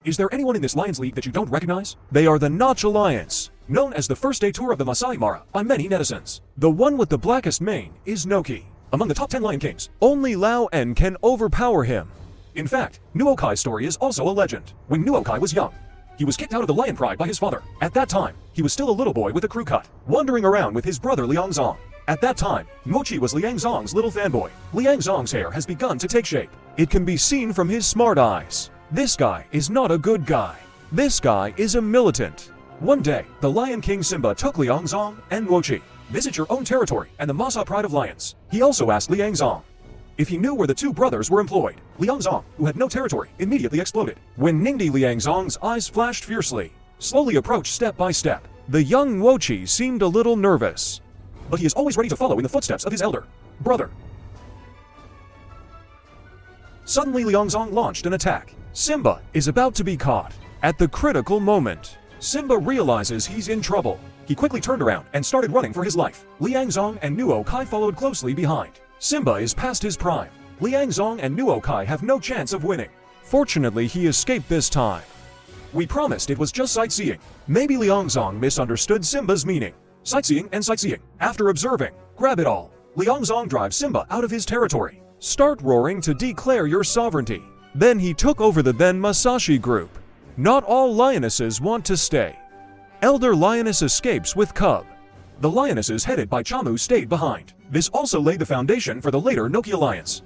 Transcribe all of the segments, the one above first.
Is there anyone in this Lions League that you don't recognize? They are the Nochi Alliance, known as the first day tour of the Masai Mara by many netizens. The one with the blackest mane is Nochi. Among the top 10 Lion Kings, only Lao En can overpower him. In fact, Nuokai's story is also a legend. When Nuokai was young, he was kicked out of the lion pride by his father. At that time, he was still a little boy with a crew cut, wandering around with his brother Liangzong. At that time, Nochi was Liangzong's little fanboy. Liangzong's hair has begun to take shape. It can be seen from his smart eyes. This guy is not a good guy. This guy is a militant. One day, the Lion King Simba took Liangzong and Nochi. Visit your own territory and the Masa Pride of Lions. He also asked Liangzong if he knew where the two brothers were employed. Liangzong, who had no territory, immediately exploded. When Ningdi Liangzong's eyes flashed fiercely, slowly approached step by step. The young Nochi seemed a little nervous, but he is always ready to follow in the footsteps of his elder brother. Suddenly Liangzong launched an attack. Simba is about to be caught. At the critical moment, Simba realizes he's in trouble. He quickly turned around and started running for his life. Liangzong and Nuokai followed closely behind. Simba is past his prime. Liangzong and Nuokai have no chance of winning. Fortunately, he escaped this time. We promised it was just sightseeing. Maybe Liangzong misunderstood Simba's meaning. Sightseeing and sightseeing. After observing, grab it all. Liangzong drives Simba out of his territory. Start roaring to declare your sovereignty. Then he took over the then Masashi group. Not all lionesses want to stay. Elder lioness escapes with cub. The lionesses headed by Chamu stayed behind. This also laid the foundation for the later Nochi alliance.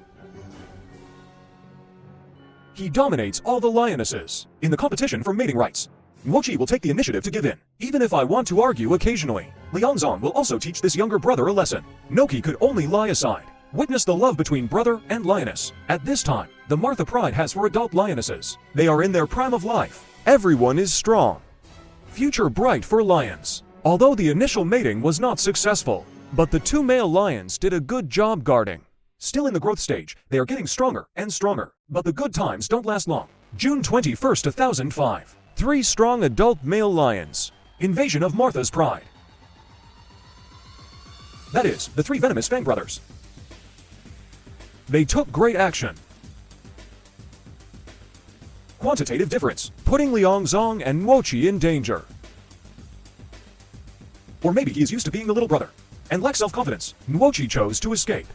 He dominates all the lionesses in the competition for mating rights. Nochi will take the initiative to give in, even if I want to argue occasionally. Liangzong will also teach this younger brother a lesson. Nochi could only lie aside. Witness the love between brother and lioness. At this time, the Martha Pride has for adult lionesses. They are in their prime of life. Everyone is strong. Future bright for lions. Although the initial mating was not successful, but the two male lions did a good job guarding. Still in the growth stage, they are getting stronger and stronger. But the good times don't last long. June 21st, 2005. 3 strong adult male lions. Invasion of Martha's Pride. That is, the 3 venomous Fang brothers. They took great action. Quantitative difference, putting Liangzong and Nochi in danger. Or maybe he is used to being the little brother and lacks self-confidence. Nochi chose to escape.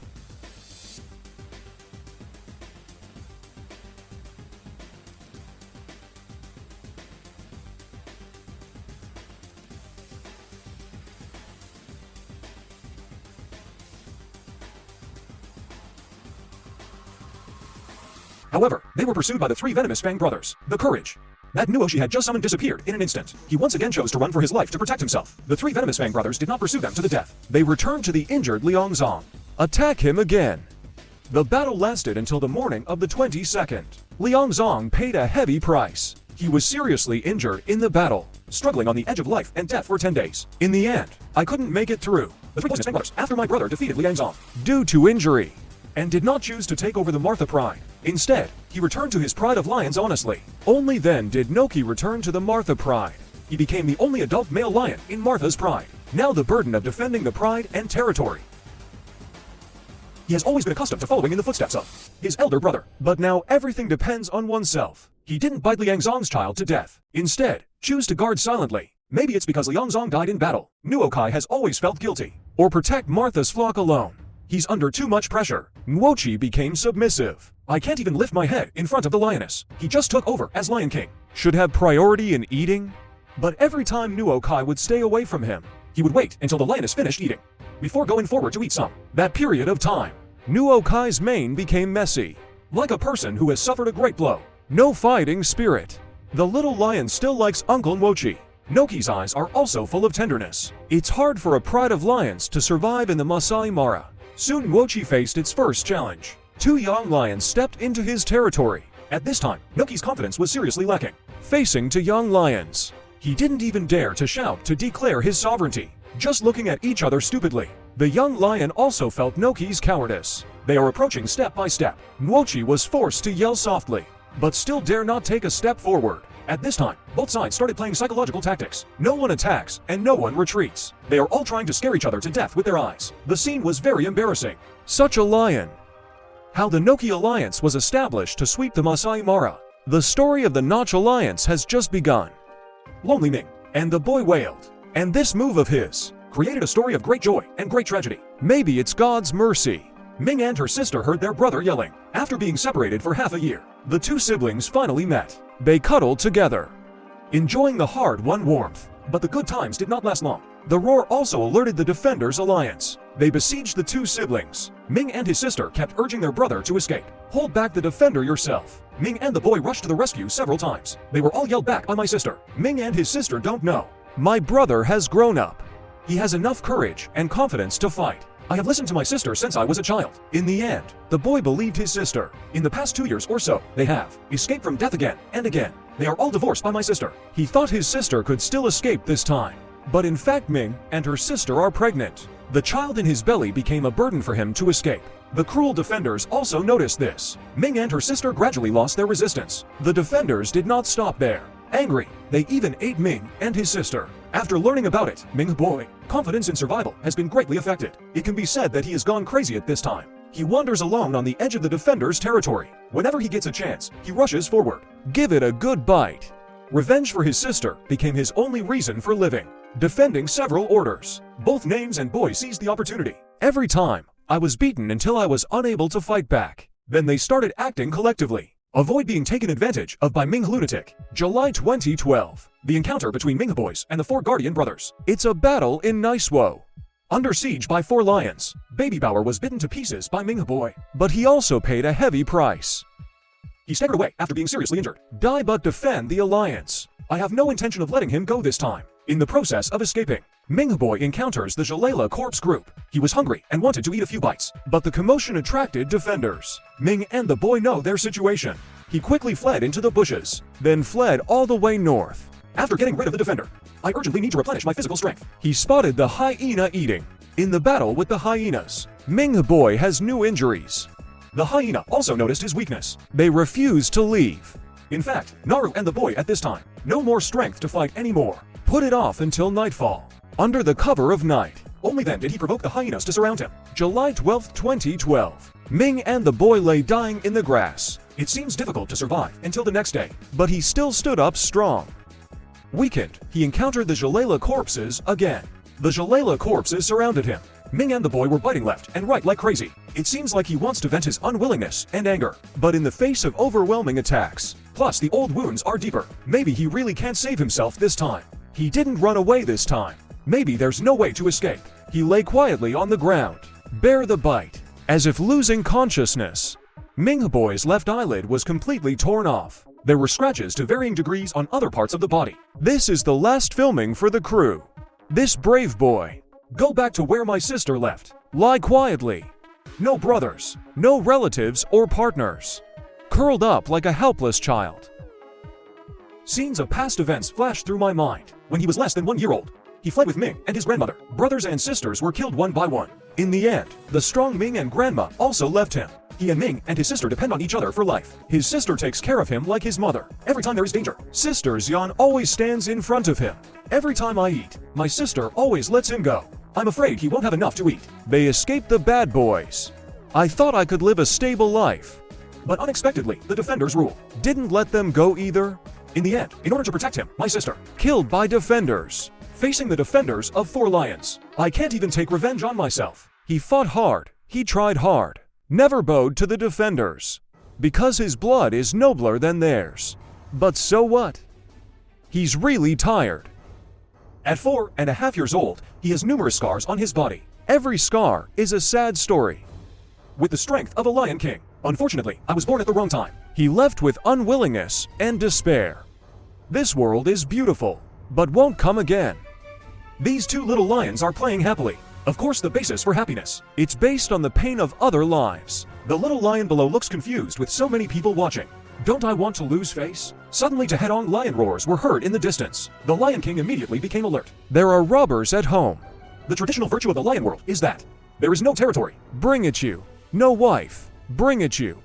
However, they were pursued by the 3 venomous Fang brothers. The courage that Nochi had just summoned disappeared in an instant. He once again chose to run for his life to protect himself. The 3 venomous Fang brothers did not pursue them to the death. They returned to the injured Liangzong. Attack him again. The battle lasted until the morning of the 22nd. Liangzong paid a heavy price. He was seriously injured in the battle, struggling on the edge of life and death for 10 days. In the end, I couldn't make it through. The 3 poisonous Fang brothers, after my brother defeated Liangzong due to injury, and did not choose to take over the Martha Pride. Instead, he returned to his Pride of Lions honestly. Only then did Nochi return to the Martha Pride. He became the only adult male lion in Martha's Pride. Now the burden of defending the pride and territory. He has always been accustomed to following in the footsteps of his elder brother, but now everything depends on oneself. He didn't bite Liangzong's child to death. Instead, choose to guard silently. Maybe it's because Liangzong died in battle. Nuokai has always felt guilty. Or protect Martha's flock alone. He's under too much pressure. Nochi became submissive. I can't even lift my head in front of the lioness. He just took over as Lion King. Should have priority in eating. But every time Nuokai would stay away from him, he would wait until the lioness finished eating before going forward to eat some. That period of time, Nuokai's mane became messy, like a person who has suffered a great blow. No fighting spirit. The little lion still likes Uncle Nochi. Nochi's eyes are also full of tenderness. It's hard for a pride of lions to survive in the Masai Mara. Soon Nochi faced its first challenge. 2 young lions stepped into his territory. At this time, Nochi's confidence was seriously lacking. Facing 2 young lions, he didn't even dare to shout to declare his sovereignty, just looking at each other stupidly. The young lion also felt Nochi's cowardice. They are approaching step by step. Nochi was forced to yell softly, but still dare not take a step forward. At this time, both sides started playing psychological tactics. No one attacks, and no one retreats. They are all trying to scare each other to death with their eyes. The scene was very embarrassing. Such a lion. How the Nochi Alliance was established to sweep the Masai Mara. The story of the Nochi Alliance has just begun. Lonely Ming and the boy wailed, and this move of his created a story of great joy and great tragedy. Maybe it's God's mercy. Ming and her sister heard their brother yelling. After being separated for half a year, the two siblings finally met. They cuddled together, enjoying the hard-won warmth. But the good times did not last long. The roar also alerted the Defenders Alliance. They besieged the two siblings. Ming and his sister kept urging their brother to escape. Hold back the defender yourself. Ming and the boy rushed to the rescue several times. They were all yelled back by my sister. Ming and his sister don't know. My brother has grown up. He has enough courage and confidence to fight. I have listened to my sister since I was a child. In the end, the boy believed his sister. In the past 2 years or so, they have escaped from death again and again. They are all divorced by my sister. He thought his sister could still escape this time. But in fact, Ming and her sister are pregnant. The child in his belly became a burden for him to escape. The cruel defenders also noticed this. Ming and her sister gradually lost their resistance. The defenders did not stop there. Angry, they even ate Ming and his sister. After learning about it, Ming's boy confidence in survival has been greatly affected. It can be said that he has gone crazy at this time. He wanders alone on the edge of the defenders' territory. Whenever he gets a chance, he rushes forward. Give it a good bite. Revenge for his sister became his only reason for living. Defending several orders, both Names and boy seized the opportunity. Every time, I was beaten until I was unable to fight back. Then they started acting collectively. Avoid being taken advantage of by Ming Lunatic. July 2012. The encounter between Ming boys and the 4 Guardian brothers. It's a battle in Nicewo. Under siege by 4 lions, Baby Bauer was bitten to pieces by Ming boy. But he also paid a heavy price. He staggered away after being seriously injured. Die but defend the alliance. I have no intention of letting him go this time. In the process of escaping, Ming boy encounters the Jalala Corpse group. He was hungry and wanted to eat a few bites, but the commotion attracted defenders. Ming and the boy know their situation. He quickly fled into the bushes, then fled all the way north. After getting rid of the defender, I urgently need to replenish my physical strength. He spotted the hyena eating. In the battle with the hyenas, Ming boy has new injuries. The hyena also noticed his weakness. They refused to leave. In fact, Naru and the boy at this time, no more strength to fight anymore. Put it off until nightfall. Under the cover of night. Only then did he provoke the hyenas to surround him. July 12, 2012. Ming and the boy lay dying in the grass. It seems difficult to survive until the next day, but he still stood up strong. Weakened, he encountered the Jalala corpses again. The Jalala corpses surrounded him. Ming and the boy were biting left and right like crazy. It seems like he wants to vent his unwillingness and anger, but in the face of overwhelming attacks. Plus, the old wounds are deeper. Maybe he really can't save himself this time. He didn't run away this time. Maybe there's no way to escape. He lay quietly on the ground, bare the bite, as if losing consciousness. Ming boy's left eyelid was completely torn off. There were scratches to varying degrees on other parts of the body. This is the last filming for the crew. This brave boy. Go back to where my sister left. Lie quietly. No brothers, no relatives or partners. Curled up like a helpless child. Scenes of past events flashed through my mind. When he was less than 1 year old, he fled with Ming and his grandmother. Brothers and sisters were killed one by one. In the end, the strong Ming and grandma also left him. He and Ming and his sister depend on each other for life. His sister takes care of him like his mother. Every time there is danger, Sister Xian always stands in front of him. Every time I eat, my sister always lets him go. I'm afraid he won't have enough to eat. They escaped the bad boys. I thought I could live a stable life. But unexpectedly, the defenders rule. Didn't let them go either. In the end, in order to protect him, my sister, killed by defenders. Facing the defenders of 4 lions, I can't even take revenge on myself. He fought hard. He tried hard. Never bowed to the defenders. Because his blood is nobler than theirs. But so what? He's really tired. At 4.5 years old, he has numerous scars on his body. Every scar is a sad story. With the strength of a Lion King. Unfortunately, I was born at the wrong time. He left with unwillingness and despair. This world is beautiful, but won't come again. These 2 little lions are playing happily. Of course, the basis for happiness. It's based on the pain of other lives. The little lion below looks confused with so many people watching. Don't I want to lose face? Suddenly the head-on lion roars were heard in the distance. The Lion King immediately became alert. There are robbers at home. The traditional virtue of the lion world is that there is no territory. Bring it you. No wife. Bring it you.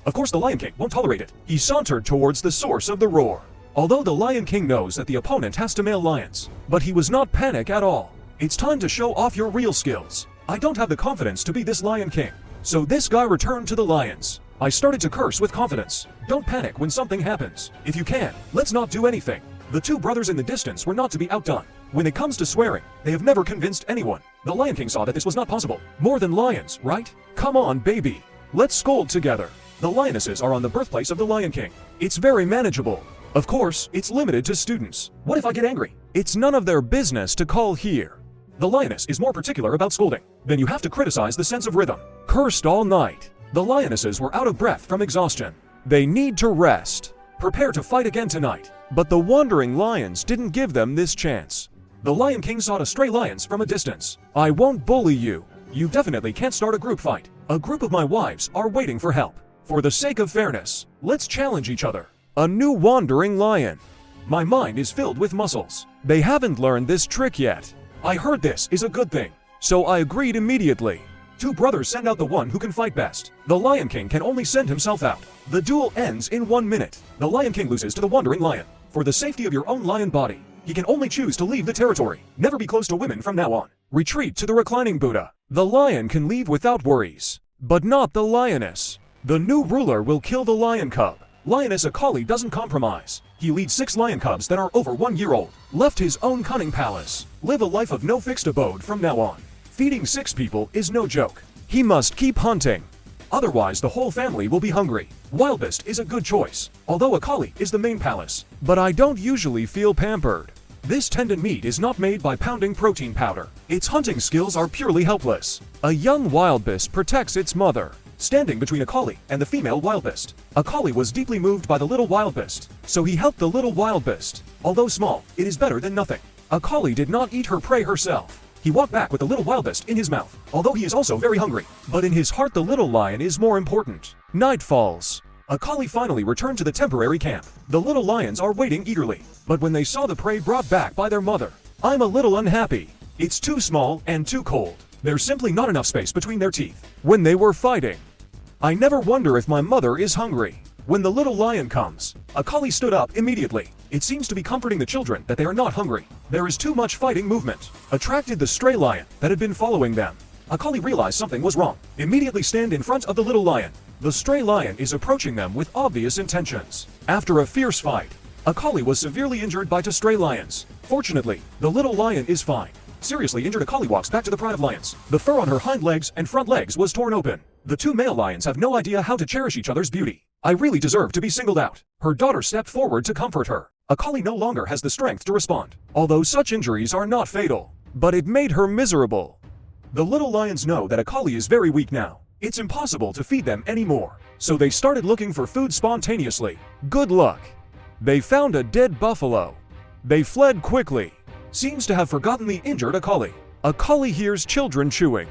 Of course the Lion King won't tolerate it. He sauntered towards the source of the roar. Although the Lion King knows that the opponent has to male lions, but he was not panic at all. It's time to show off your real skills. I don't have the confidence to be this Lion King. So this guy returned to the lions. I started to curse with confidence. Don't panic when something happens. If you can, let's not do anything. The two brothers in the distance were not to be outdone. When it comes to swearing, they have never convinced anyone. The Lion King saw that this was not possible. More than lions, right? Come on, baby. Let's scold together. The lionesses are on the birthplace of the Lion King. It's very manageable. Of course, it's limited to students. What if I get angry? It's none of their business to call here. The lioness is more particular about scolding. Then you have to criticize the sense of rhythm. Cursed all night. The lionesses were out of breath from exhaustion. They need to rest. Prepare to fight again tonight. But the wandering lions didn't give them this chance. The Lion King saw the stray lions from a distance. I won't bully you. You definitely can't start a group fight. A group of my wives are waiting for help. For the sake of fairness, let's challenge each other. A new wandering lion. My mind is filled with muscles. They haven't learned this trick yet. I heard this is a good thing, so I agreed immediately. Two brothers send out the one who can fight best. The Lion King can only send himself out. The duel ends in 1 minute. The Lion King loses to the wandering lion. For the safety of your own lion body, he can only choose to leave the territory. Never be close to women from now on. Retreat to the reclining Buddha. The lion can leave without worries, but not the lioness. The new ruler will kill the lion cub. Lioness Akali doesn't compromise. He leads 6 lion cubs that are over 1 year old. Left his own cunning palace. Live a life of no fixed abode from now on. Feeding 6 people is no joke. He must keep hunting. Otherwise the whole family will be hungry. Wildbeast is a good choice, although Akali is the main palace. But I don't usually feel pampered. This tendon meat is not made by pounding protein powder. Its hunting skills are purely helpless. A young wildbeast protects its mother, standing between Akali and the female wildbeast. Akali was deeply moved by the little wildbeast, so he helped the little wildbeast. Although small, it is better than nothing. Akali did not eat her prey herself. He walked back with the little wildbeast in his mouth, although he is also very hungry. But in his heart the little lion is more important. Night falls. Akali finally returned to the temporary camp. The little lions are waiting eagerly, but when they saw the prey brought back by their mother, I'm a little unhappy. It's too small and too cold. There's simply not enough space between their teeth. When they were fighting, I never wonder if my mother is hungry. When the little lion comes, Akali stood up immediately. It seems to be comforting the children that they are not hungry. There is too much fighting movement. Attracted the stray lion that had been following them. Akali realized something was wrong. Immediately stand in front of the little lion. The stray lion is approaching them with obvious intentions. After a fierce fight, Akali was severely injured by two stray lions. Fortunately, the little lion is fine. Seriously injured Akali walks back to the pride of lions. The fur on her hind legs and front legs was torn open. The two male lions have no idea how to cherish each other's beauty. I really deserve to be singled out. Her daughter stepped forward to comfort her. Akali no longer has the strength to respond, although such injuries are not fatal. But it made her miserable. The little lions know that Akali is very weak now. It's impossible to feed them anymore. So they started looking for food spontaneously. Good luck. They found a dead buffalo. They fled quickly. Seems to have forgotten the injured Akali. Akali hears children chewing.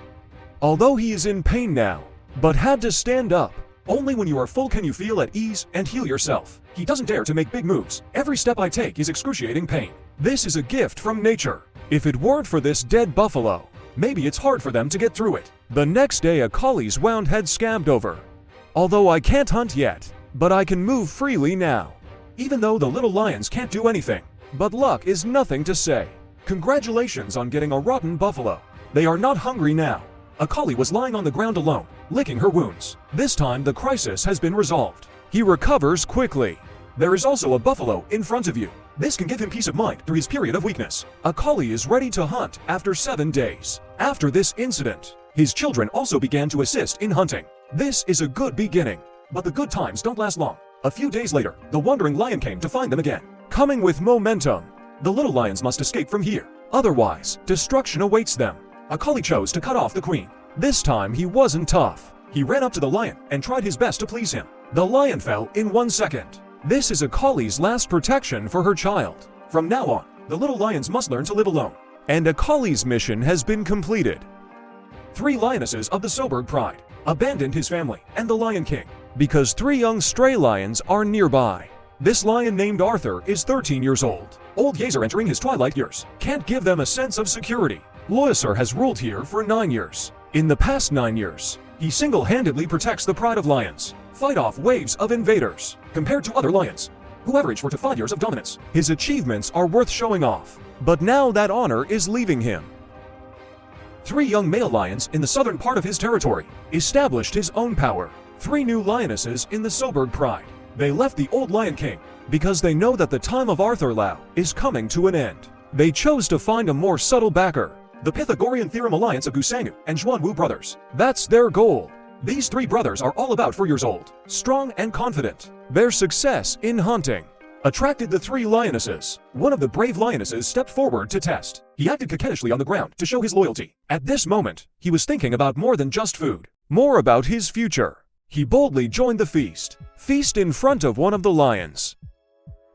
Although he is in pain now, but had to stand up. Only when you are full can you feel at ease and heal yourself. He doesn't dare to make big moves. Every step I take is excruciating pain. This is a gift from nature. If it weren't for this dead buffalo, maybe it's hard for them to get through it. The next day Akali's wound head scabbed over. Although I can't hunt yet, but I can move freely now. Even though the little lions can't do anything. But luck is nothing to say. Congratulations on getting a rotten buffalo. They are not hungry now. Akali was lying on the ground alone, licking her wounds. This time the crisis has been resolved. He recovers quickly. There is also a buffalo in front of you. This can give him peace of mind through his period of weakness. Akali is ready to hunt after 7 days. After this incident, his children also began to assist in hunting. This is a good beginning, but the good times don't last long. A few days later, the wandering lion came to find them again. Coming with momentum, the little lions must escape from here. Otherwise, destruction awaits them. Akali chose to cut off the queen. This time he wasn't tough. He ran up to the lion and tried his best to please him. The lion fell in 1 second. This is Akali's last protection for her child. From now on, the little lions must learn to live alone. And Akali's mission has been completed. 3 lionesses of the Soberg pride abandoned his family and the Lion King because 3 young stray lions are nearby. This lion named Arthur is 13 years old. Old Yeager entering his twilight years can't give them a sense of security. Loiser has ruled here for 9 years. In the past 9 years, he single-handedly protects the pride of lions, fight off waves of invaders. Compared to other lions, who average 4 to 5 years of dominance, his achievements are worth showing off. But now that honor is leaving him. 3 young male lions in the southern part of his territory established his own power. 3 new lionesses in the Soberg Pride. They left the old Lion King because they know that the time of Arthur Lau is coming to an end. They chose to find a more subtle backer, the Pythagorean Theorem Alliance of Gusangu and Xuanwu brothers. That's their goal. These 3 brothers are all about 4 years old, strong and confident. Their success in hunting attracted the 3 lionesses. One of the brave lionesses stepped forward to test. He acted coquettishly on the ground to show his loyalty. At this moment, he was thinking about more than just food, more about his future. He boldly joined the feast in front of one of the lions.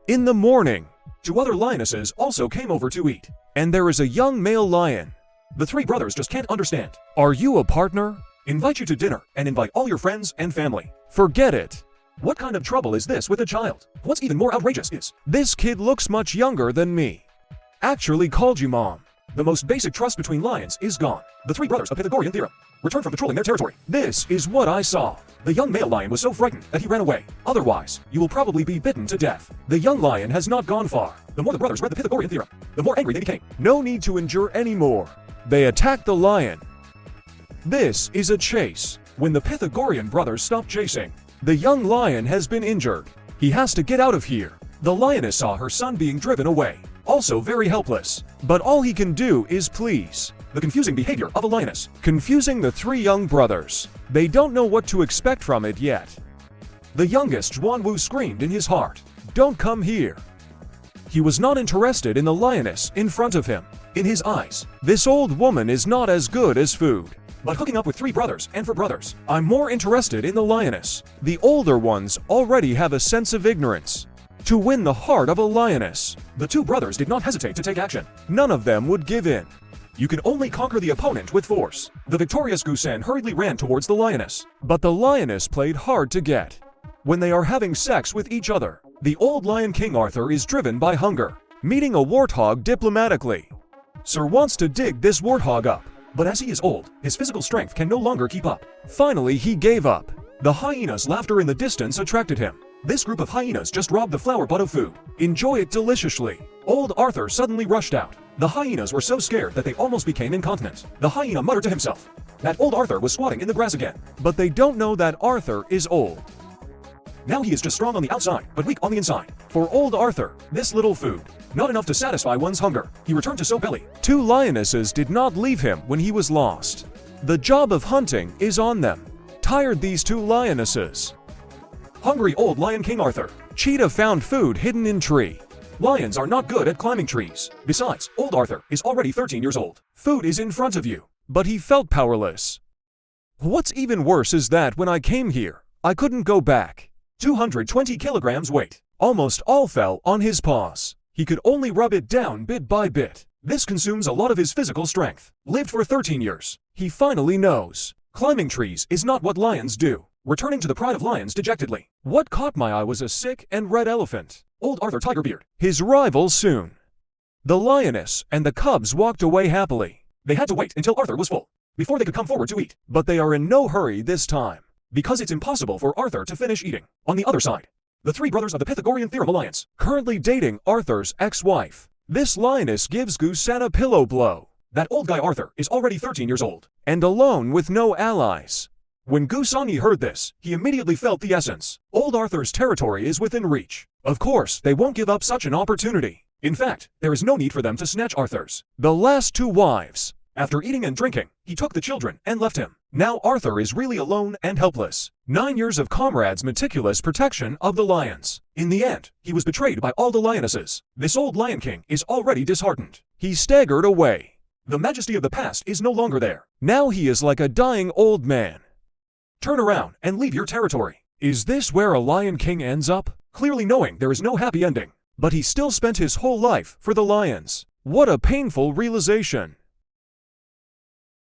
In the morning, 2 other lionesses also came over to eat, and there is a young male lion. The 3 brothers just can't understand. Are you a partner? Invite you to dinner and invite all your friends and family. Forget it. What kind of trouble is this with a child? What's even more outrageous is, this kid looks much younger than me. Actually called you mom. The most basic trust between lions is gone. The 3 brothers of Pythagorean Theorem returned from patrolling their territory. This is what I saw. The young male lion was so frightened that he ran away. Otherwise, you will probably be bitten to death. The young lion has not gone far. The more the brothers read the Pythagorean Theorem, the more angry they became. No need to endure anymore. They attacked the lion. This is a chase. When the Pythagorean brothers stop chasing, the young lion has been injured. He has to get out of here. The lioness saw her son being driven away, also very helpless. But all he can do is please. The confusing behavior of a lioness, confusing the 3 young brothers. They don't know what to expect from it yet. The youngest Xuanwu screamed in his heart, "Don't come here." He was not interested in the lioness in front of him. In his eyes, this old woman is not as good as food. But hooking up with 3 brothers and 4 brothers, I'm more interested in the lioness. The older ones already have a sense of ignorance. To win the heart of a lioness, the 2 brothers did not hesitate to take action. None of them would give in. You can only conquer the opponent with force. The victorious Gusan hurriedly ran towards the lioness. But the lioness played hard to get. When they are having sex with each other, the old Lion King Arthur is driven by hunger. Meeting a warthog diplomatically. Sir wants to dig this warthog up. But as he is old, his physical strength can no longer keep up. Finally, he gave up. The hyena's laughter in the distance attracted him. This group of hyenas just robbed the flower pot of food. Enjoy it deliciously. Old Arthur suddenly rushed out. The hyenas were so scared that they almost became incontinent. The hyena muttered to himself. That old Arthur was squatting in the grass again. But they don't know that Arthur is old. Now he is just strong on the outside, but weak on the inside. For old Arthur, this little food, not enough to satisfy one's hunger. He returned to sow belly. 2 lionesses did not leave him when he was lost. The job of hunting is on them. Tired these 2 lionesses. Hungry old Lion King Arthur. Cheetah found food hidden in tree. Lions are not good at climbing trees. Besides, old Arthur is already 13 years old. Food is in front of you. But he felt powerless. What's even worse is that when I came here, I couldn't go back. 220 kilograms weight. Almost all fell on his paws. He could only rub it down bit by bit. This consumes a lot of his physical strength. Lived for 13 years. He finally knows. Climbing trees is not what lions do. Returning to the pride of lions dejectedly. What caught my eye was a sick and red elephant. Old Arthur Tigerbeard. His rival soon. The lioness and the cubs walked away happily. They had to wait until Arthur was full before they could come forward to eat. But they are in no hurry this time, because it's impossible for Arthur to finish eating. On the other side, the 3 brothers of the Pythagorean Theorem Alliance, currently dating Arthur's ex-wife. This lioness gives Gusan a pillow blow. That old guy Arthur is already 13 years old, and alone with no allies. When Gusangi heard this, he immediately felt the essence. Old Arthur's territory is within reach. Of course, they won't give up such an opportunity. In fact, there is no need for them to snatch Arthur's. The last 2 wives. After eating and drinking, he took the children and left him. Now Arthur is really alone and helpless. 9 years of comrades' meticulous protection of the lions. In the end, he was betrayed by all the lionesses. This old Lion King is already disheartened. He staggered away. The majesty of the past is no longer there. Now he is like a dying old man. Turn around and leave your territory. Is this where a Lion King ends up? Clearly knowing there is no happy ending. But he still spent his whole life for the lions. What a painful realization.